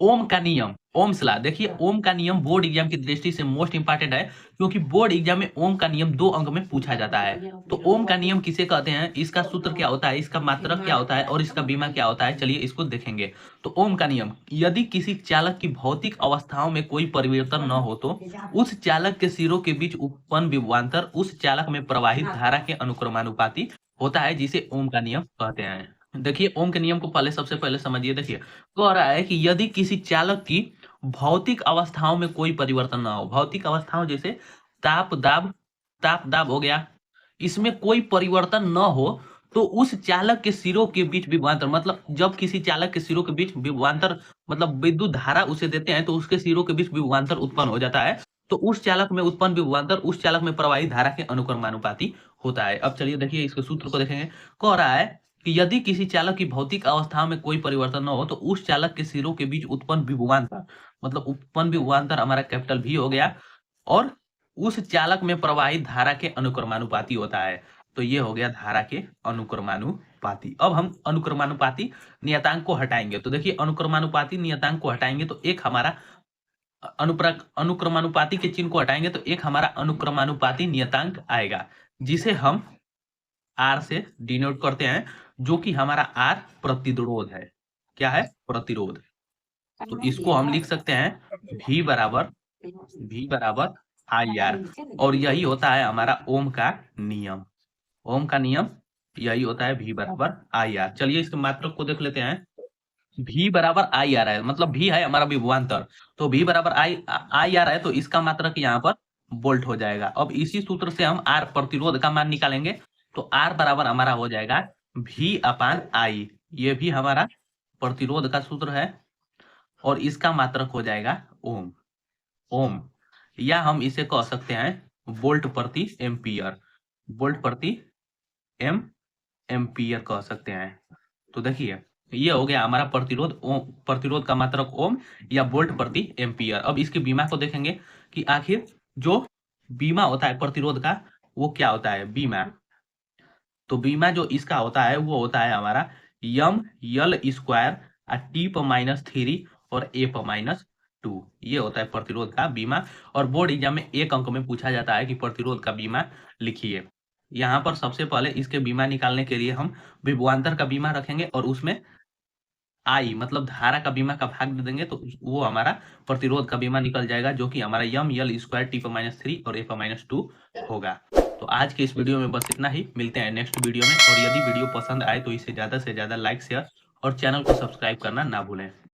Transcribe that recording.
ओम का नियम, Ohm's law. देखिए ओम का नियम बोर्ड एग्जाम की दृष्टि से मोस्ट इंपॉर्टेंट है, क्योंकि बोर्ड एग्जाम में ओम का नियम 2 अंक में पूछा जाता है। तो ओम का नियम किसे कहते हैं, इसका सूत्र क्या होता है, इसका मात्रक क्या होता है और इसका बीमा क्या होता है, चलिए इसको देखेंगे। तो ओम का नियम, यदि किसी चालक की भौतिक अवस्थाओं में कोई परिवर्तन न हो तो उस चालक के सिरों के बीच उत्पन्न विभवांतर उस चालक में प्रवाहित धारा के अनुक्रमानुपाती होता है, जिसे ओम का नियम कहते हैं। देखिए ओम के नियम को पहले सबसे पहले समझिए। देखिए कह रहा है कि यदि किसी चालक की भौतिक अवस्थाओं में कोई परिवर्तन ना हो, भौतिक अवस्थाओं जैसे ताप दाब, ताप दाब हो गया, इसमें कोई परिवर्तन न हो तो उस चालक के सिरों के बीच विभवांतर, मतलब जब किसी चालक के सिरों के बीच विभवांतर मतलब विद्युत धारा उसे देते हैं तो उसके सिरों के बीच विभवांतर उत्पन्न हो जाता है। तो उस चालक में उत्पन्न विभवांतर उस चालक में प्रवाहित धारा के अनुक्रमानुपाती होता है। अब चलिए देखिए इसके सूत्र को देखेंगे। कह रहा है कि यदि किसी चालक की भौतिक अवस्था में कोई परिवर्तन न हो तो उस चालक के सिरों के बीच उत्पन्न विभवांतर, मतलब उत्पन्न विभवांतर हमारा कैपिटल भी हो गया, और उस चालक में प्रवाहित धारा के अनुक्रमानुपाती होता है। तो ये हो गया धारा के अनुक्रमानुपाती। अब हम अनुक्रमानुपाती नियतांक को हटाएंगे। तो देखिए अनुक्रमानुपाती नियतांक को हटाएंगे तो एक हमारा अनुक्रमानुपाती के चिन्ह को हटाएंगे तो एक हमारा अनुक्रमानुपाती नियतांक आएगा, जिसे हम आर से डिनोट करते हैं, जो कि हमारा आर प्रतिरोध है। क्या है? प्रतिरोध। तो इसको हम लिख सकते हैं V बराबर आई आर, और यही होता है हमारा ओम का नियम। ओम का नियम यही होता है V बराबर आई आर। चलिए इसके मात्रक को देख लेते हैं। V बराबर आई आर है, मतलब V है हमारा विभवांतर, तो V बराबर आई आर है, तो इसका मात्रक यहाँ पर वोल्ट हो जाएगा। अब इसी सूत्र से हम R प्रतिरोध का मान निकालेंगे, तो R बराबर हमारा हो जाएगा V अपान आई। ये भी हमारा प्रतिरोध का सूत्र है, और इसका मात्रक हो जाएगा ओम। ओम, या हम इसे कह सकते हैं वोल्ट प्रति एम्पियर, वोल्ट प्रति एम्पियर कह सकते हैं। तो देखिए ये हो गया हमारा प्रतिरोध, प्रतिरोध का मात्रक ओम या वोल्ट प्रति एम्पियर। अब इसकी बीमा को देखेंगे कि आखिर जो बीमा होता है प्रतिरोध का वो क्या होता है। बीमा, तो बीमा जो इसका होता है वो होता है हमारा यम यल स्क्वायर टी पर -3 और ए पर -2। ये होता है प्रतिरोध का बीमा, और बोर्ड एग्जाम में 1 अंक में पूछा जाता है कि प्रतिरोध का बीमा लिखिए। यहाँ पर सबसे पहले इसके बीमा निकालने के लिए हम विभवांतर का बीमा रखेंगे और उसमें आई मतलब धारा का बीमा का भाग दे देंगे, तो वो हमारा प्रतिरोध का बीमा निकल जाएगा, जो कि हमारा यम यल स्क्वायर टी पर -3 और ए पर -2 होगा। तो आज के इस वीडियो में बस इतना ही, मिलते हैं नेक्स्ट वीडियो में। और यदि वीडियो पसंद आए तो इसे ज़्यादा से ज़्यादा लाइक शेयर और चैनल को सब्सक्राइब करना ना भूलें।